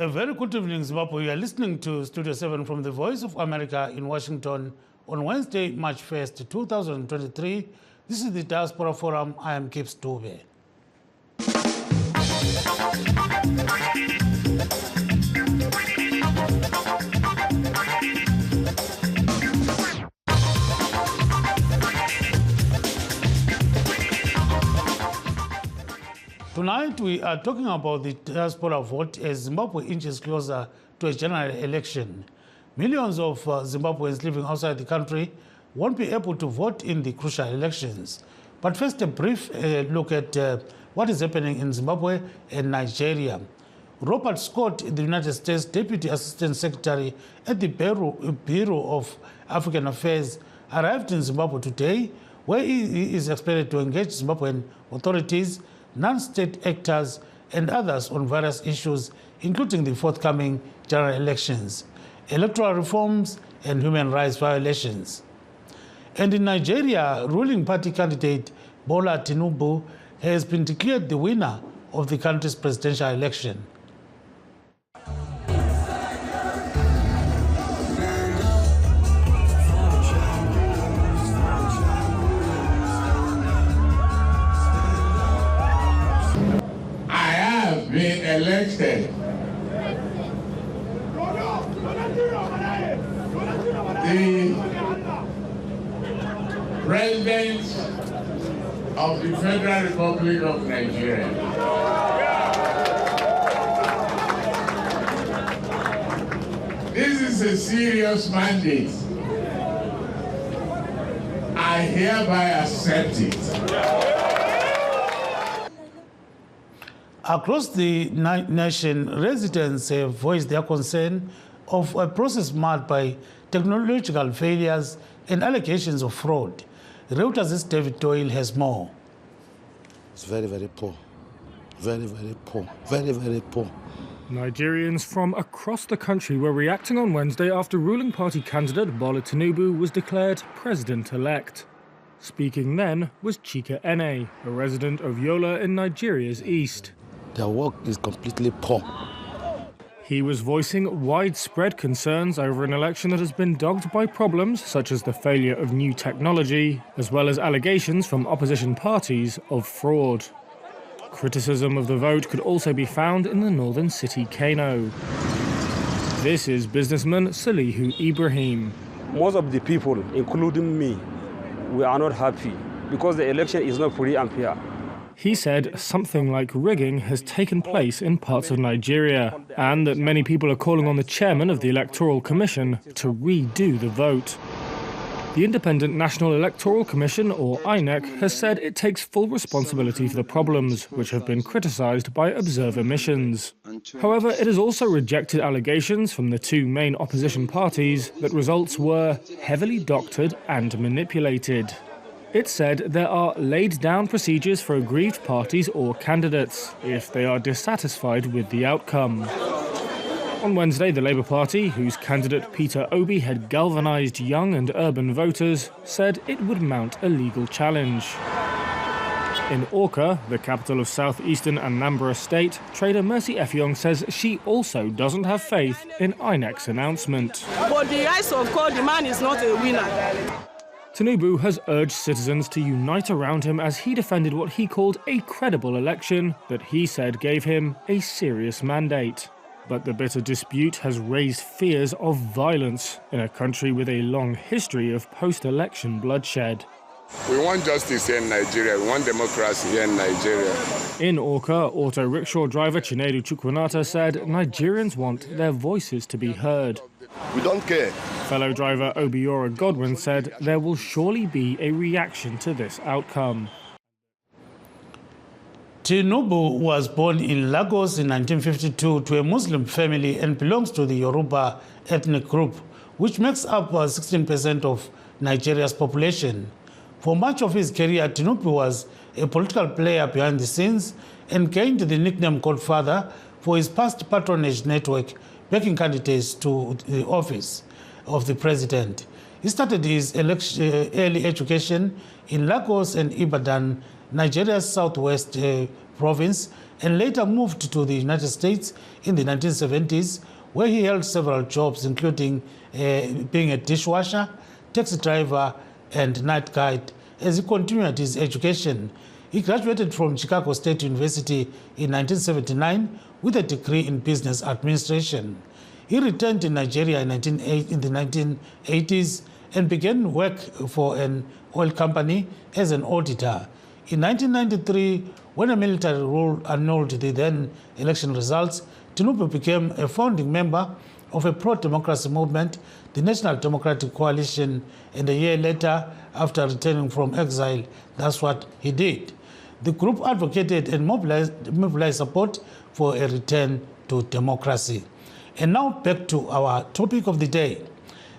A very good evening, Zimbabwe. You are listening to Studio 7 from the Voice of America in Washington on Wednesday, March 1st, 2023. This is the Diaspora Forum. I am Gibbs Dube. Tonight, we are talking about the diaspora vote as Zimbabwe inches closer to a general election. Millions of Zimbabweans living outside the country won't be able to vote in the crucial elections. But first, a brief look at what is happening in Zimbabwe and Nigeria. Robert Scott, the United States Deputy Assistant Secretary at the Bureau of African Affairs, arrived in Zimbabwe today, where he is expected to engage Zimbabwean authorities, non-state actors, and others on various issues, including the forthcoming general elections, electoral reforms, and human rights violations. And in Nigeria, ruling party candidate Bola Tinubu has been declared the winner of the country's presidential election. Been elected the President of the Federal Republic of Nigeria. This is a serious mandate. I hereby accept it. Across the nation, residents have voiced their concern of a process marred by technological failures and allegations of fraud. Reuters' David Doyle has more. It's very, very poor. Very, very poor. Very, very poor. Nigerians from across the country were reacting on Wednesday after ruling party candidate Bola Tinubu was declared president-elect. Speaking then was Chika Ene, a resident of Yola in Nigeria's east. Their work is completely poor. He was voicing widespread concerns over an election that has been dogged by problems such as the failure of new technology, as well as allegations from opposition parties of fraud. Criticism of the vote could also be found in the northern city Kano. This is businessman Salihu Ibrahim. Most of the people, including me, we are not happy because the election is not free and fair. He said something like rigging has taken place in parts of Nigeria and that many people are calling on the chairman of the Electoral Commission to redo the vote. The Independent National Electoral Commission, or INEC, has said it takes full responsibility for the problems, which have been criticised by observer missions. However, it has also rejected allegations from the two main opposition parties that results were heavily doctored and manipulated. It said there are laid-down procedures for aggrieved parties or candidates if they are dissatisfied with the outcome. On Wednesday, the Labour Party, whose candidate Peter Obi had galvanised young and urban voters, said it would mount a legal challenge. In Awka, the capital of southeastern Anambra State, trader Mercy Effiong says she also doesn't have faith in INEC's announcement. But the eyes of God, the man is not a winner. Tinubu has urged citizens to unite around him as he defended what he called a credible election that he said gave him a serious mandate. But the bitter dispute has raised fears of violence in a country with a long history of post-election bloodshed. We want justice here in Nigeria. We want democracy here in Nigeria. In Awka, auto rickshaw driver Chinedu Chukwanata said Nigerians want their voices to be heard. We don't care. Fellow driver Obiora Godwin said there will surely be a reaction to this outcome. Tinubu was born in Lagos in 1952 to a Muslim family and belongs to the Yoruba ethnic group, which makes up 16% of Nigeria's population. For much of his career, Tinubu was a political player behind the scenes and gained the nickname Godfather for his past patronage network, backing candidates to the office of the president. He started his early education in Lagos and Ibadan, Nigeria's southwest province, and later moved to the United States in the 1970s, where he held several jobs, including being a dishwasher, taxi driver, and night guide. As he continued his education, he graduated from Chicago State University in 1979 with a degree in business administration. He returned to Nigeria in the 1980s and began work for an oil company as an auditor. In 1993, when a military rule annulled the then election results, Tinubu became a founding member of a pro-democracy movement, the National Democratic Coalition, and a year later, after returning from exile, that's what he did. The group advocated and mobilized support for a return to democracy. And now back to our topic of the day.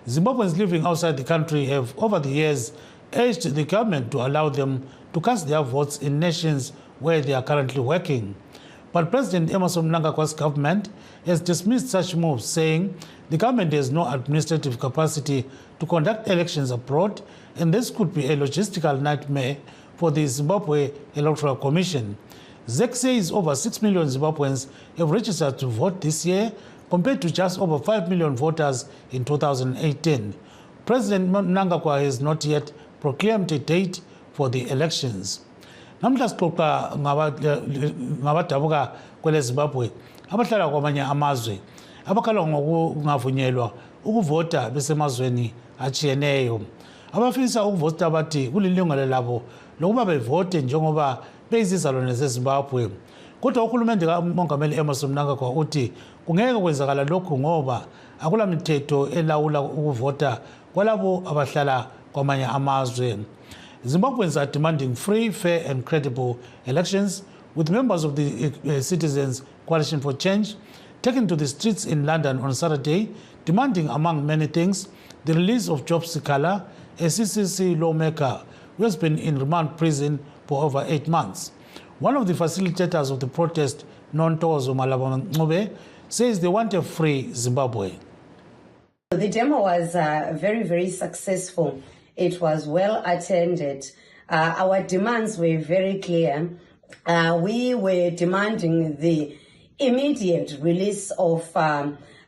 Zimbabweans living outside the country have, over the years, urged the government to allow them to cast their votes in nations where they are currently working. But President Emmerson Mnangagwa's government has dismissed such moves, saying the government has no administrative capacity to conduct elections abroad, and this could be a logistical nightmare for the Zimbabwe Electoral Commission. ZEC says over 6 million Zimbabweans have registered to vote this year, compared to just over 5 million voters in 2018. President Mnangagwa has not yet proclaimed a date for the elections. Namhla sixoxa ngabadabuka kwele Zimbabwe abahlala kwamanye amazwe abakhala ngokungavunyelwa ukuvota besemazweni achiyeneyo. Abafisa ukuvota bathi kulilungelo labo lokuba bevote njengoba beyizizalwane zeZimbabwe. Kodwa uhulumende kaMongameli Emmerson Mnangagwa uthi kungeke kwenzakala lokhu ngoba akula mithetho elawula ukuvota kwalabo abahlala kwamanye amazwe. Zimbabweans are demanding free, fair and credible elections, with members of the Citizens Coalition for Change taken to the streets in London on Saturday, demanding, among many things, the release of Job Sikala, a CCC lawmaker who has been in remand prison for over 8 months. One of the facilitators of the protest, Nontozo Malabangcobe, says they want a free Zimbabwe. The demo was very, very successful. It was well attended. Our demands were very clear. We were demanding the immediate release of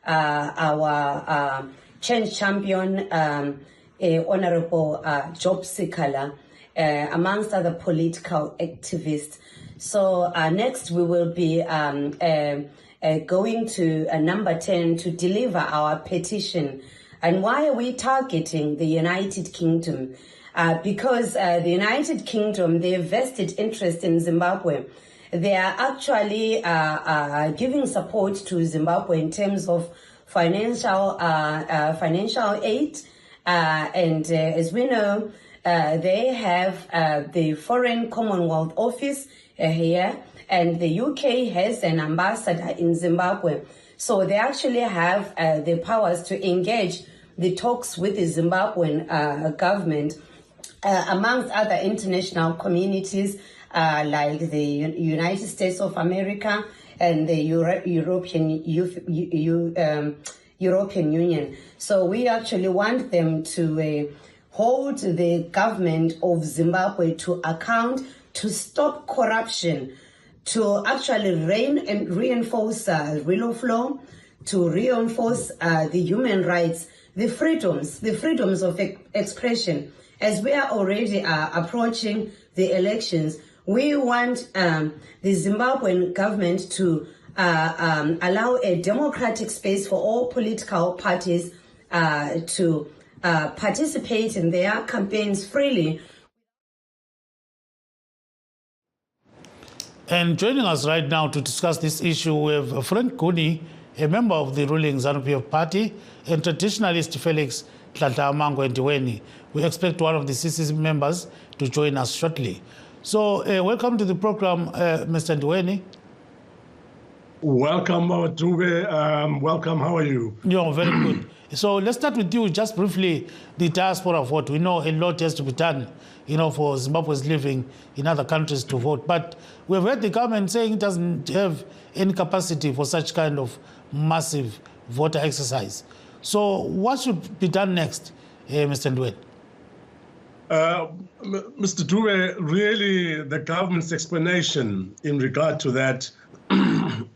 our change champion, Honorable Job Sikala, amongst other political activists. So next we will be going to number 10 to deliver our petition. And why are we targeting the United Kingdom? Because the United Kingdom, they have vested interest in Zimbabwe. They are actually giving support to Zimbabwe in terms of financial aid. And as we know, they have the Foreign Commonwealth Office here, and the UK has an ambassador in Zimbabwe. So they actually have the powers to engage the talks with the Zimbabwean government, amongst other international communities like the United States of America and the European Union. So we actually want them to hold the government of Zimbabwe to account, to stop corruption, to actually reinforce rule of law, to reinforce the human rights, the freedoms of expression. As we are already approaching the elections, we want the Zimbabwean government to allow a democratic space for all political parties to participate in their campaigns freely. And joining us right now to discuss this issue, we have Frank Guni, a member of the ruling ZANU-PF party, and traditionalist Felix Tlantla-Amango Ndiweni. We expect one of the CCC members to join us shortly. So welcome to the program, Mr. Ndiweni. Welcome, Dube. Welcome, how are you? You're very good. So let's start with you, just briefly, the diaspora vote. We know a lot has to be done, for Zimbabweans living in other countries to vote. But we've heard the government saying it doesn't have any capacity for such kind of massive voter exercise. So what should be done next, Mr. Ndweni? Mr. Dube, really the government's explanation in regard to that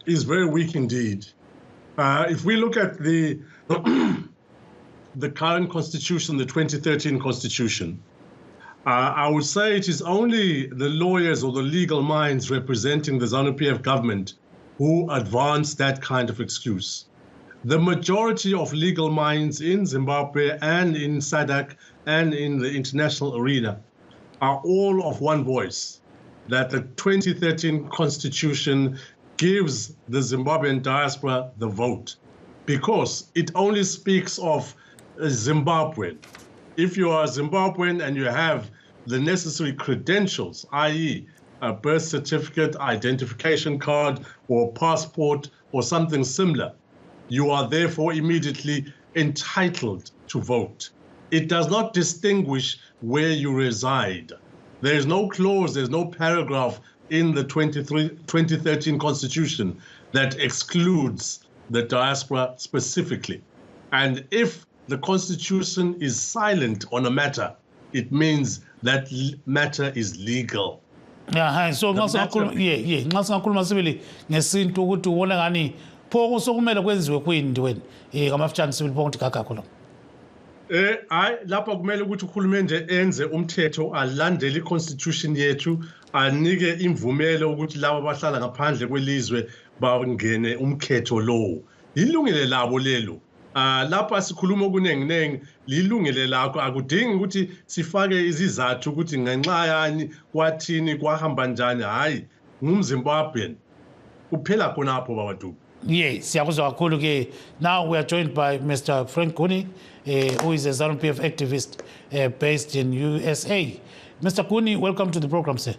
is very weak indeed. If we look at the current constitution, the 2013 constitution, I would say it is only the lawyers or the legal minds representing the ZANU-PF government who advance that kind of excuse. The majority of legal minds in Zimbabwe and in SADC and in the international arena are all of one voice, that the 2013 constitution gives the Zimbabwean diaspora the vote, because it only speaks of a Zimbabwean. If you are a Zimbabwean and you have the necessary credentials, i.e. a birth certificate, identification card, or passport, or something similar, you are therefore immediately entitled to vote. It does not distinguish where you reside. There is no clause, there's no paragraph in the 2013 constitution that excludes the diaspora specifically. And if the constitution is silent on a matter, it means that matter is legal. Yeah, so nxa singakhuluma sibili ngesintu ukuthi ubona ngani pho sokumele kwenziwe kuyini wena ngamafutshane sibili pho ukuthi gagakho lo. Hayi lapha kumele ukuthi uhulumende enze umthetho alandele iconstitution yethu anike imvumelo ukuthi labo abahlala ngaphandle kwelizwe bangene umkhetho lowo. Ilungile labo lelo. Lapha sikhuluma kunenginengi lilungile lakho akudingi ukuthi sifake izizathu ukuthi ngenxa yani kwathini kwahamba njani hayi ngumZimbabwean kuphela khonapho babadu. Yes, siyakuzwa kakhulu ke. Now we are joined by Mr. Frank Guni, who is a ZANU-PF activist based in USA. Mr. Guni, welcome to the program, sir.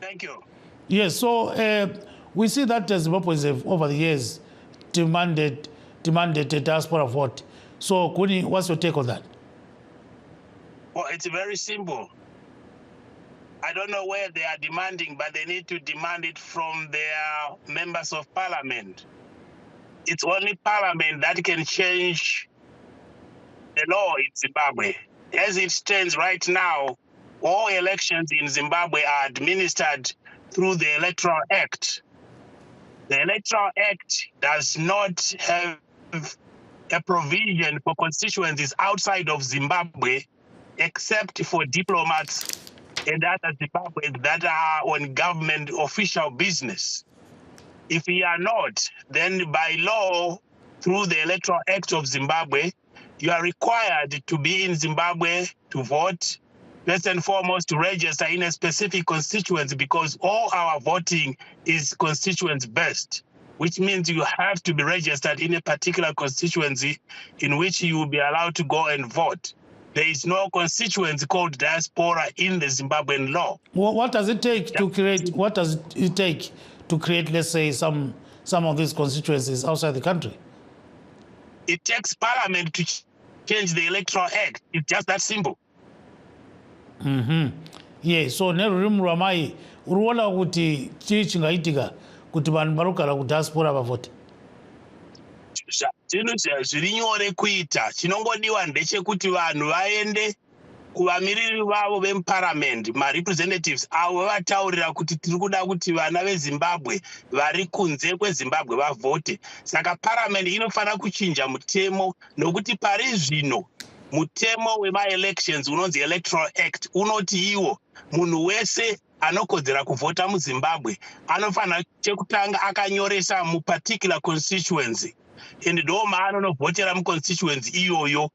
Thank you. Yes, so we see that Zimbabweans have over the years demanded a diaspora vote. So, Guni, what's your take on that? Well, it's very simple. I don't know where they are demanding, but they need to demand it from their members of parliament. It's only parliament that can change the law in Zimbabwe. As it stands right now, all elections in Zimbabwe are administered through the Electoral Act. The Electoral Act does not have a provision for constituencies outside of Zimbabwe, except for diplomats and other Zimbabweans that are on government official business. If we are not, then by law, through the Electoral Act of Zimbabwe, you are required to be in Zimbabwe to vote, first and foremost to register in a specific constituency, because all our voting is constituency-based, which means you have to be registered in a particular constituency in which you will be allowed to go and vote. There is no constituency called diaspora in the Zimbabwean law. Well, what does it take to create? What does it take to create, let's say, some of these constituencies outside the country? It takes parliament to change the Electoral Act. It's just that simple. Yeah. So nerurimu rwamai uruona kuti chii chingaitika kuti vanhu varogara kudiaspora vavote. Zvinhu zviri nyore kuita, chinongodiwa ndechekuti vanhu vaende kuvamiriri vavo vemuparamendi, marepresentatives avo vataurira kuti tiri kuda kuti vana veZimbabwe vari kunze kweZimbabwe vavote. Saka paramendi inofanira kuchinja mutemo, nokuti pari zvino mutemo wema-elections unonzi Electoral Act unoti iwo munhu wese anokodzera kuvhota muZimbabwe anofanira chekutanga akanyoresa muparticular constituency, and ndo maanonovhotera muconstituency iyoyo.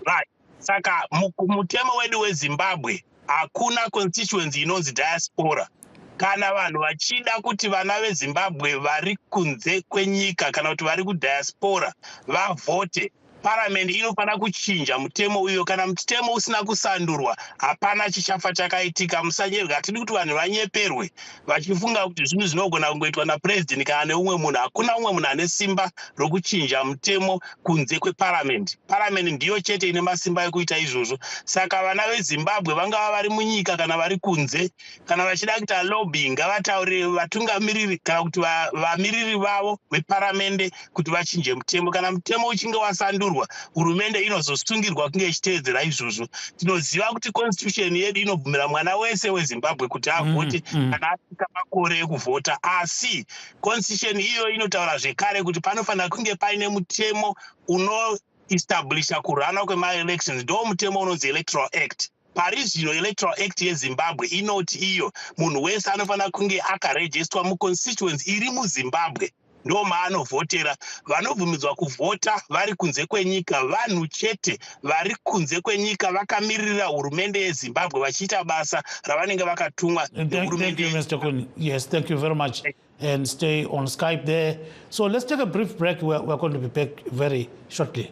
Right. Saka mutemo wedu weZimbabwe hakuna constituency inonzi diaspora. Kana vanhu vachida kuti vana veZimbabwe vari kunze kwenyika kana kuti vari kudiaspora vavote, parliament inofanira kuchinja mutemo uyo. Kana mutemo usina kusandurwa, hapana chichafa chakaitika. Musanyerwa, hatidi kuti vanhu vanyeperwe vachifunga kuti zvinhu zvinogona kungoitwa napresident kana neumwe munhu. Hakuna umwe munhu ane simba rokuchinja mutemo kunze kweparliament. Parliament ndiyo chete ine masimba ekuita izvozvo. Saka vana veZimbabwe vangava vari munyika kana vari kunze, kana vachida kuita lobbying, ngavataurire vatungamiriri kana kuti vamiriri vavo veparliament kuti vachinje mutemo. Kana mutemo uchinge wasandurwa, ichinyorwa hurumende inozosungirwa kunge ichiteedzera izvozvo. Tinoziva kuti constitution yedu inobvumira mwana wese weZimbabwe kuti avhote kana asvika makore ekuvhota, asi constitution iyo inotaura zvekare kuti panofanira kunge paine mutemo unoestablisha kurana kwema-elections. Ndo mutemo unonzi Electoral Act. Pari zvino Electoral Act yeZimbabwe inoti iyo munhu wese anofanira kunge akarejistwa muconstituency iri muZimbabwe, ndo maanovhotera. Vanobvumidzwa kuvhota vari kunze kwenyika vanhu chete vari kunze kwenyika vakamirira hurumende yeZimbabwe vachiita basa ravanenge vakatumwa nehurumende. Thank you, Mr. Kuni. Yes, thank you very much. And stay on Skype there. So let's take a brief break. We're going to be back very shortly.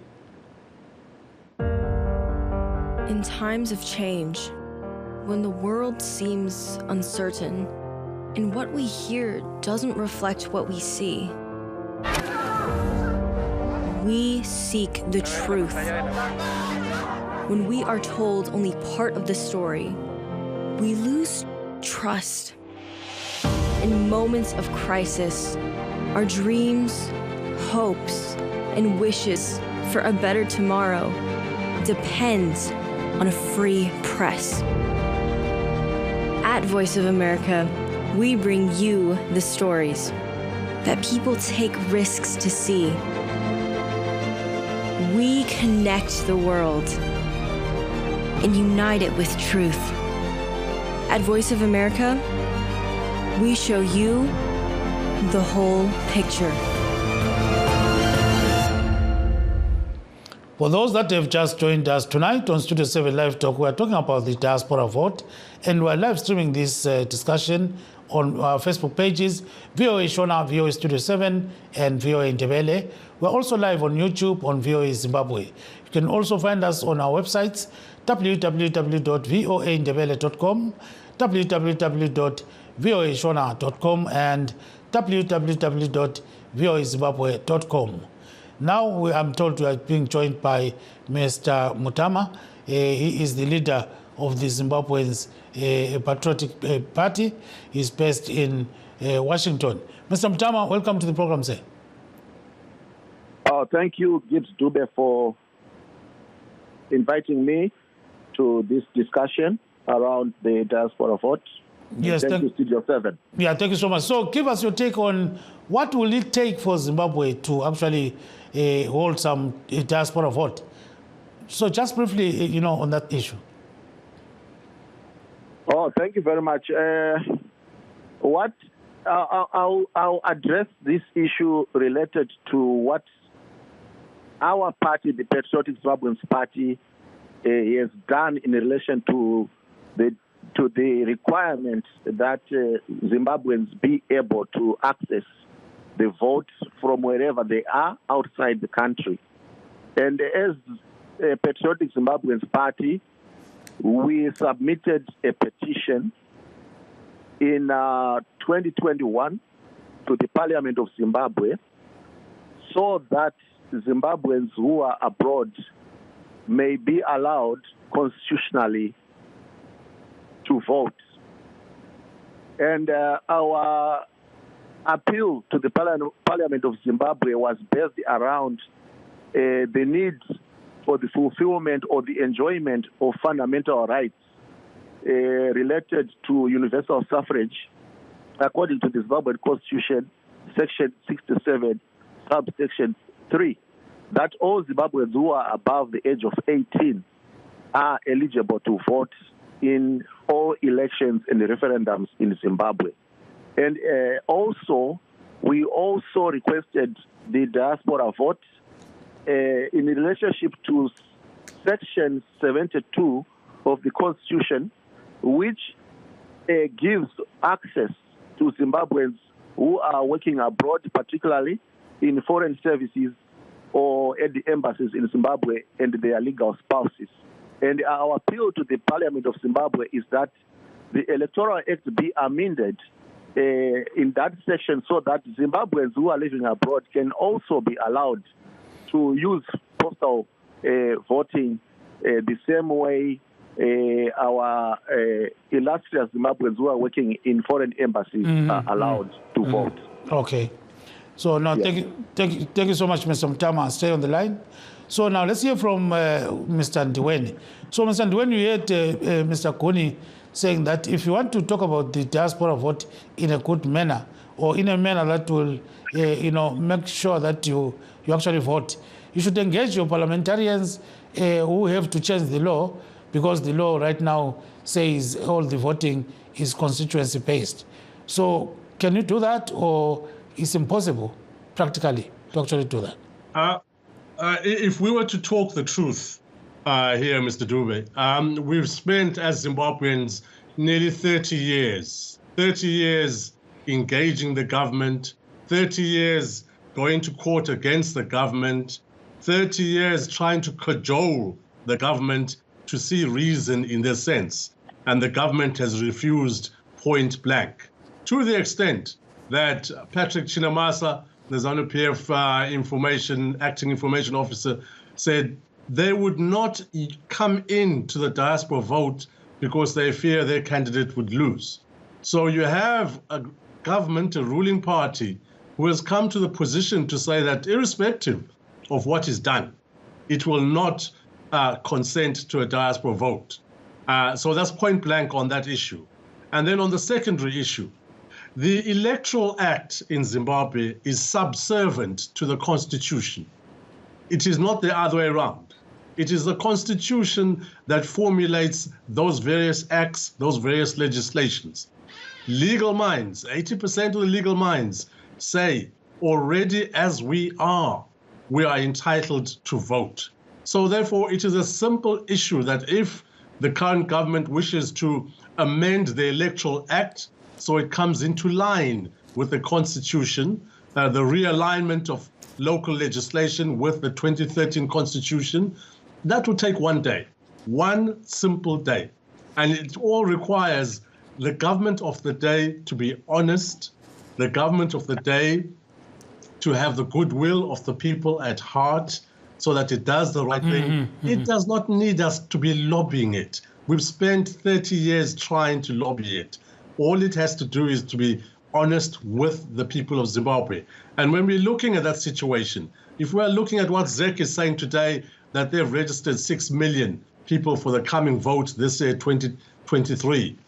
In times of change, when the world seems uncertain and what we hear doesn't reflect what we see, we seek the truth. When we are told only part of the story, we lose trust. In moments of crisis, our dreams, hopes, and wishes for a better tomorrow depends on a free press. At Voice of America, we bring you the stories that people take risks to see. We connect the world and unite it with truth. At Voice of America, we show you the whole picture. For those that have just joined us tonight on Studio 7 Live Talk, we are talking about the diaspora vote, and we're live streaming this discussion on our Facebook pages, VOA Shona, VOA Studio 7, and VOA Ndebele. We're also live on YouTube on VOA Zimbabwe. You can also find us on our websites, www.voandebele.com, www.voashona.com, and www.voazimbabwe.com. Now I'm told we are being joined by Mr. Mutama. He is the leader of the Zimbabweans Patriotic Party. He's based in Washington. Mr. Mutama, welcome to the program, sir. Thank you, Gibbs Dube, for inviting me to this discussion around the diaspora vote. Yes, thank you, Studio 7. Yeah, thank you so much. So give us your take on what will it take for Zimbabwe to actually hold some diaspora vote. So just briefly, on that issue. Oh, thank you very much. I'll address this issue related to what our party, the Patriotic Zimbabweans Party, has done in relation to the requirement that Zimbabweans be able to access the votes from wherever they are outside the country. And as a Patriotic Zimbabweans Party, we submitted a petition in 2021 to the Parliament of Zimbabwe so that Zimbabweans who are abroad may be allowed constitutionally to vote. And our appeal to the Parliament of Zimbabwe was based around the need for the fulfillment or the enjoyment of fundamental rights related to universal suffrage, according to the Zimbabwean Constitution, Section 67, subsection 3, that all Zimbabweans who are above the age of 18 are eligible to vote in all elections and referendums in Zimbabwe. And we also requested the diaspora vote in relationship to Section 72 of the Constitution, which gives access to Zimbabweans who are working abroad, particularly in foreign services or at the embassies in Zimbabwe and their legal spouses. And our appeal to the Parliament of Zimbabwe is that the Electoral Act be amended in that section so that Zimbabweans who are living abroad can also be allowed to use postal voting the same way our illustrious Zimbabweans who are working in foreign embassies are allowed to vote. Okay. So now, thank you so much, Mr. Mtama. Stay on the line. So now let's hear from Mr. Ndiweni. So, Mr. Ndiweni, you heard Mr. Kuni saying that if you want to talk about the diaspora vote in a good manner, or in a manner that will, make sure that you actually vote, you should engage your parliamentarians who have to change the law, because the law right now says all the voting is constituency-based. So can you do that, or it's impossible practically to actually do that? If we were to talk the truth here, Mr. Dube, we've spent as Zimbabweans nearly 30 years engaging the government, 30 years going to court against the government, 30 years trying to cajole the government to see reason in their sense. And the government has refused point blank, to the extent that Patrick Chinamasa, the ZANU-PF acting information officer, said they would not come into the diaspora vote because they fear their candidate would lose. So you have a government, a ruling party, who has come to the position to say that irrespective of what is done, it will not consent to a diaspora vote. So that's point blank on that issue. And then on the secondary issue, the Electoral Act in Zimbabwe is subservient to the Constitution. It is not the other way around. It is the Constitution that formulates those various acts, those various legislations. Legal minds, 80% of the legal minds say already as we are entitled to vote. So therefore, it is a simple issue that if the current government wishes to amend the Electoral Act so it comes into line with the Constitution, the realignment of local legislation with the 2013 Constitution, that will take one day, one simple day. And it all requires the government of the day to be honest, the government of the day to have the goodwill of the people at heart so that it does the right thing. It does not need us to be lobbying it. We've spent 30 years trying to lobby it. All it has to do is to be honest with the people of Zimbabwe. And when we're looking at that situation, if we're looking at what ZEC is saying today, that they've registered 6 million people for the coming vote this year, 2023,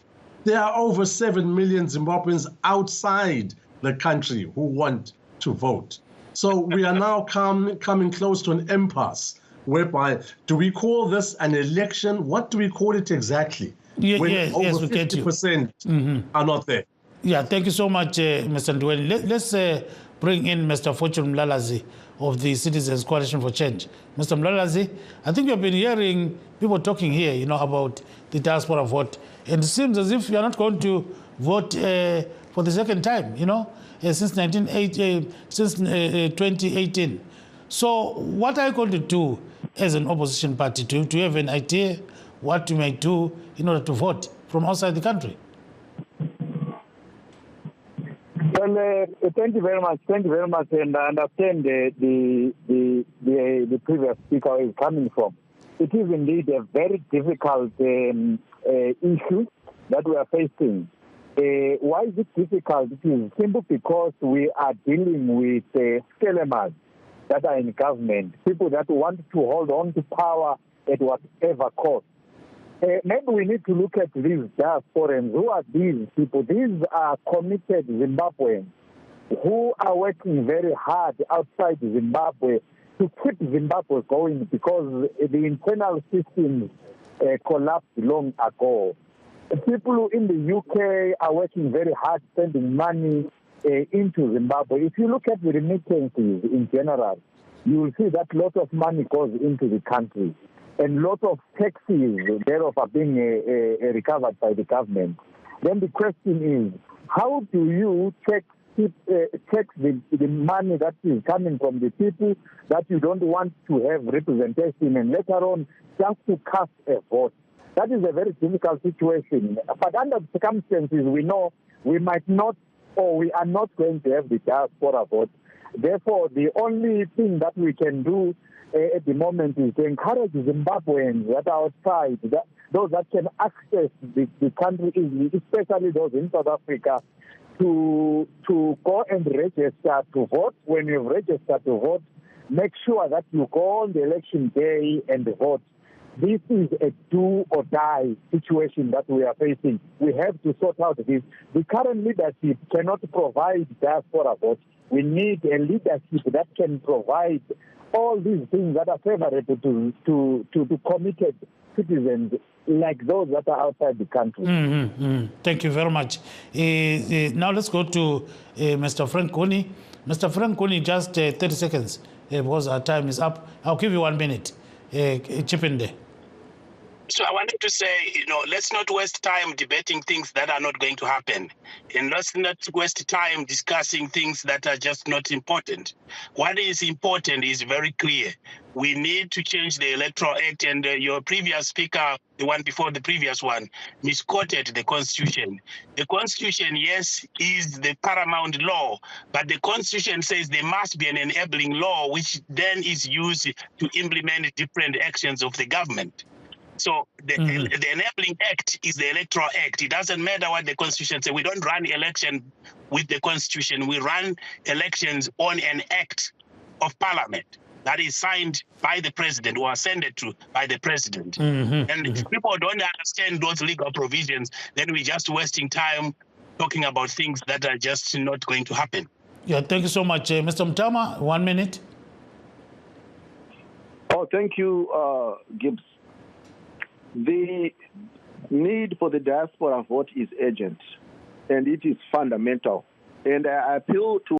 there are over 7 million Zimbabweans outside the country who want to vote. So we are now coming close to an impasse, whereby do we call this an election? What do we call it exactly? Yes, over we get you. 50% are not there. Yeah, thank you so much, Mr. Ndweni. Let's bring in Mr. Fortune Mlalazi of the Citizens Coalition for Change. Mr. Mlalazi, I think you've been hearing people talking here, about the diaspora vote. And it seems as if you're not going to vote for the second time, since 2018. So what are you going to do as an opposition party? Do you have an idea what you may do in order to vote from outside the country? Well, thank you very much. Thank you very much. And I understand the previous speaker is coming from. It is indeed a very difficult issue that we are facing. Why is it difficult? It is simply because we are dealing with scalemers that are in government, people that want to hold on to power at whatever cost. Maybe we need to look at these diasporans. Who are these people? These are committed Zimbabweans who are working very hard outside Zimbabwe to keep Zimbabwe going because the internal systems collapsed long ago. People in the UK are working very hard, spending money into Zimbabwe. If you look at the remittances in general, you will see that a lot of money goes into the country. And a lot of taxes thereof are being recovered by the government. Then the question is, how do you tax the money that is coming from the people that you don't want to have representation and later on just to cast a vote? That is a very difficult situation. But under the circumstances, we know we might not or we are not going to have the diaspora vote. Therefore, the only thing that we can do at the moment is to encourage Zimbabweans that are outside, those that can access the country easily, especially those in South Africa, to go and register to vote. When you've registered to vote, make sure that you go on the election day and vote. This is a do or die situation that we are facing. We have to sort out this. The current leadership cannot provide diaspora votes. We need a leadership that can provide all these things that are favorable to committed citizens like those that are outside the country. Thank you very much. Now let's go to Mr. Frank Kuni. Mr. Frank Kuni, just 30 seconds because our time is up. I'll give you 1 minute. Chip in there. So I wanted to say, let's not waste time debating things that are not going to happen. And let's not waste time discussing things that are just not important. What is important is very clear. We need to change the Electoral Act, and your previous speaker, the one before the previous one, misquoted the Constitution. The Constitution, yes, is the paramount law, but the Constitution says there must be an enabling law, which then is used to implement different actions of the government. So the Enabling Act is the Electoral Act. It doesn't matter what the Constitution says. We don't run election with the Constitution. We run elections on an act of Parliament that is signed by the President or ascended to by the President. And if people don't understand those legal provisions, then we're just wasting time talking about things that are just not going to happen. Yeah, thank you so much. Mr. Mtama, 1 minute. Oh, thank you, Gibbs. The need for the diaspora vote is urgent, and it is fundamental. And I appeal to